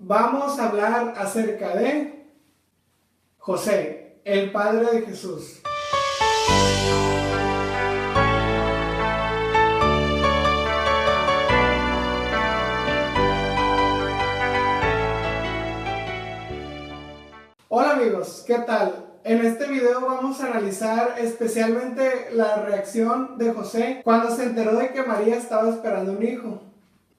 vamos a hablar acerca de José, el padre de Jesús. Hola amigos, ¿qué tal? En este video vamos a analizar especialmente la reacción de José cuando se enteró de que María estaba esperando un hijo.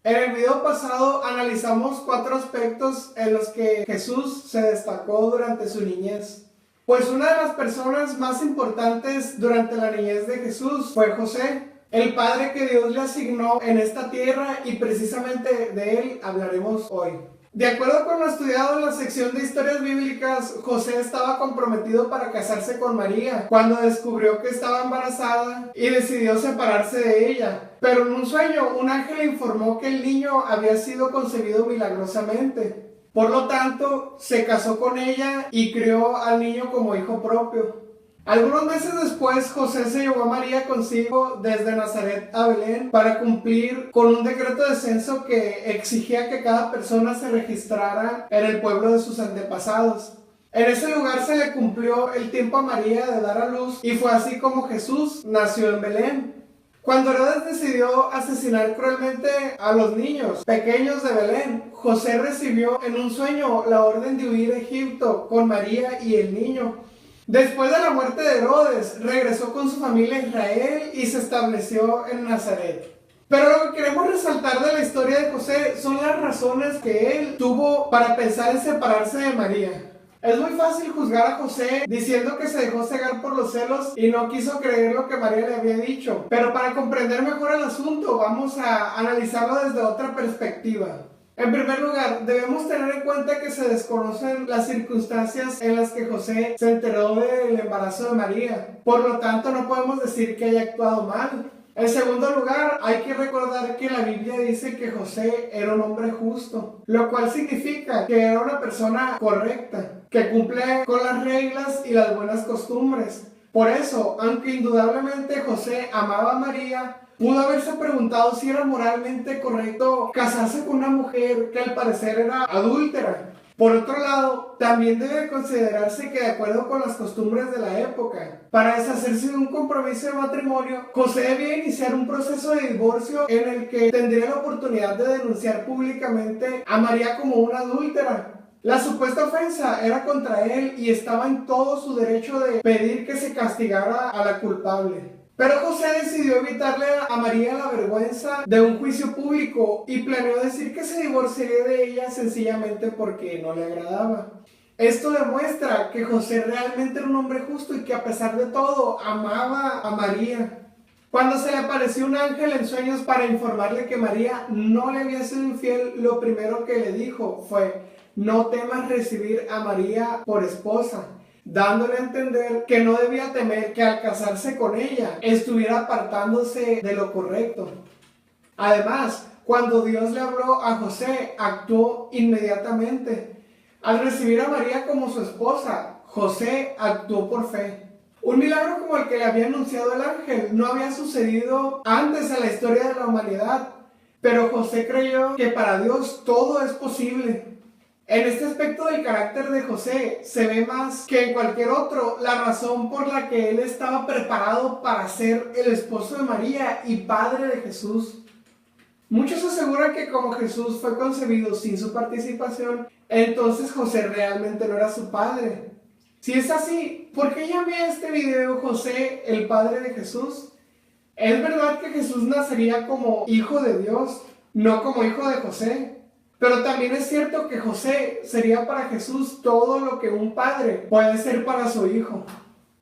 En el video pasado analizamos 4 aspectos en los que Jesús se destacó durante su niñez. Pues una de las personas más importantes durante la niñez de Jesús fue José, el padre que Dios le asignó en esta tierra, y precisamente de él hablaremos hoy. De acuerdo con lo estudiado en la sección de historias bíblicas, José estaba comprometido para casarse con María cuando descubrió que estaba embarazada y decidió separarse de ella. Pero en un sueño, un ángel le informó que el niño había sido concebido milagrosamente. Por lo tanto, se casó con ella y crió al niño como hijo propio. Algunos meses después, José se llevó a María consigo desde Nazaret a Belén para cumplir con un decreto de censo que exigía que cada persona se registrara en el pueblo de sus antepasados. En ese lugar se le cumplió el tiempo a María de dar a luz, y fue así como Jesús nació en Belén. Cuando Herodes decidió asesinar cruelmente a los niños pequeños de Belén, José recibió en un sueño la orden de huir a Egipto con María y el niño. Después de la muerte de Herodes, regresó con su familia a Israel y se estableció en Nazaret. Pero lo que queremos resaltar de la historia de José son las razones que él tuvo para pensar en separarse de María. Es muy fácil juzgar a José diciendo que se dejó cegar por los celos y no quiso creer lo que María le había dicho. Pero para comprender mejor el asunto, vamos a analizarlo desde otra perspectiva. En primer lugar, debemos tener en cuenta que se desconocen las circunstancias en las que José se enteró del embarazo de María. Por lo tanto, no podemos decir que haya actuado mal. En segundo lugar, hay que recordar que la Biblia dice que José era un hombre justo, lo cual significa que era una persona correcta, que cumple con las reglas y las buenas costumbres. Por eso, aunque indudablemente José amaba a María, pudo haberse preguntado si era moralmente correcto casarse con una mujer que al parecer era adúltera. Por otro lado, también debe considerarse que de acuerdo con las costumbres de la época, para deshacerse de un compromiso de matrimonio, José debía iniciar un proceso de divorcio en el que tendría la oportunidad de denunciar públicamente a María como una adúltera. La supuesta ofensa era contra él y estaba en todo su derecho de pedir que se castigara a la culpable. Pero José decidió evitarle a María la vergüenza de un juicio público y planeó decir que se divorciaría de ella sencillamente porque no le agradaba. Esto demuestra que José realmente era un hombre justo y que a pesar de todo amaba a María. Cuando se le apareció un ángel en sueños para informarle que María no le había sido infiel, lo primero que le dijo fue: no temas recibir a María por esposa, dándole a entender que no debía temer que al casarse con ella estuviera apartándose de lo correcto. Además, cuando Dios le habló a José, actuó inmediatamente. Al recibir a María como su esposa, José actuó por fe. Un milagro como el que le había anunciado el ángel no había sucedido antes en la historia de la humanidad, pero José creyó que para Dios todo es posible. En este aspecto del carácter de José se ve más que en cualquier otro la razón por la que él estaba preparado para ser el esposo de María y padre de Jesús. Muchos aseguran que como Jesús fue concebido sin su participación, entonces José realmente no era su padre. Si es así, ¿por qué llamé a este video José el padre de Jesús? Es verdad que Jesús nacería como hijo de Dios, no como hijo de José. Pero también es cierto que José sería para Jesús todo lo que un padre puede ser para su hijo.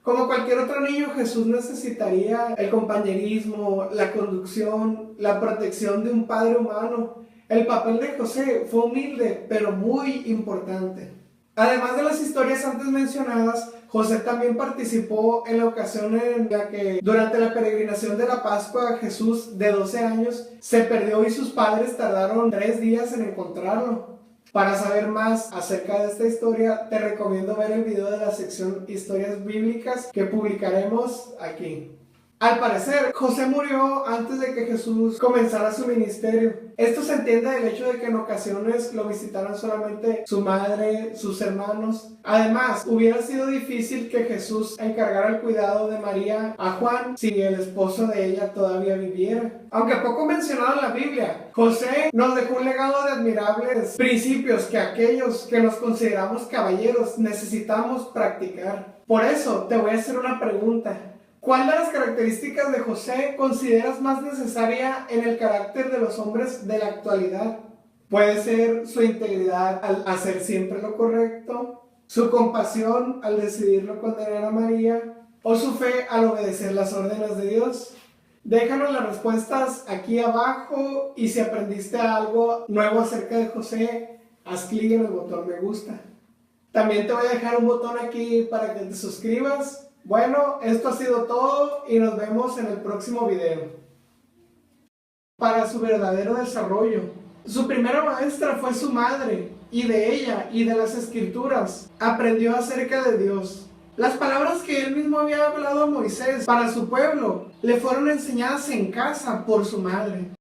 Como cualquier otro niño, Jesús necesitaría el compañerismo, la conducción, la protección de un padre humano. El papel de José fue humilde, pero muy importante. Además de las historias antes mencionadas, José también participó en la ocasión en la que durante la peregrinación de la Pascua Jesús, de 12 años, se perdió y sus padres tardaron 3 días en encontrarlo. Para saber más acerca de esta historia, te recomiendo ver el video de la sección Historias Bíblicas que publicaremos aquí. Al parecer, José murió antes de que Jesús comenzara su ministerio. Esto se entiende del hecho de que en ocasiones lo visitaran solamente su madre, sus hermanos. Además, hubiera sido difícil que Jesús encargara el cuidado de María a Juan si el esposo de ella todavía viviera. Aunque poco mencionado en la Biblia, José nos dejó un legado de admirables principios que aquellos que nos consideramos caballeros necesitamos practicar. Por eso te voy a hacer una pregunta. ¿Cuál de las características de José consideras más necesaria en el carácter de los hombres de la actualidad? Puede ser su integridad al hacer siempre lo correcto, su compasión al decidir no condenar a María, o su fe al obedecer las órdenes de Dios. Déjanos las respuestas aquí abajo y si aprendiste algo nuevo acerca de José, haz clic en el botón me gusta. También te voy a dejar un botón aquí para que te suscribas. Bueno, esto ha sido todo y nos vemos en el próximo video. Para su verdadero desarrollo, su primera maestra fue su madre, y de ella y de las escrituras aprendió acerca de Dios. Las palabras que él mismo había hablado a Moisés para su pueblo le fueron enseñadas en casa por su madre.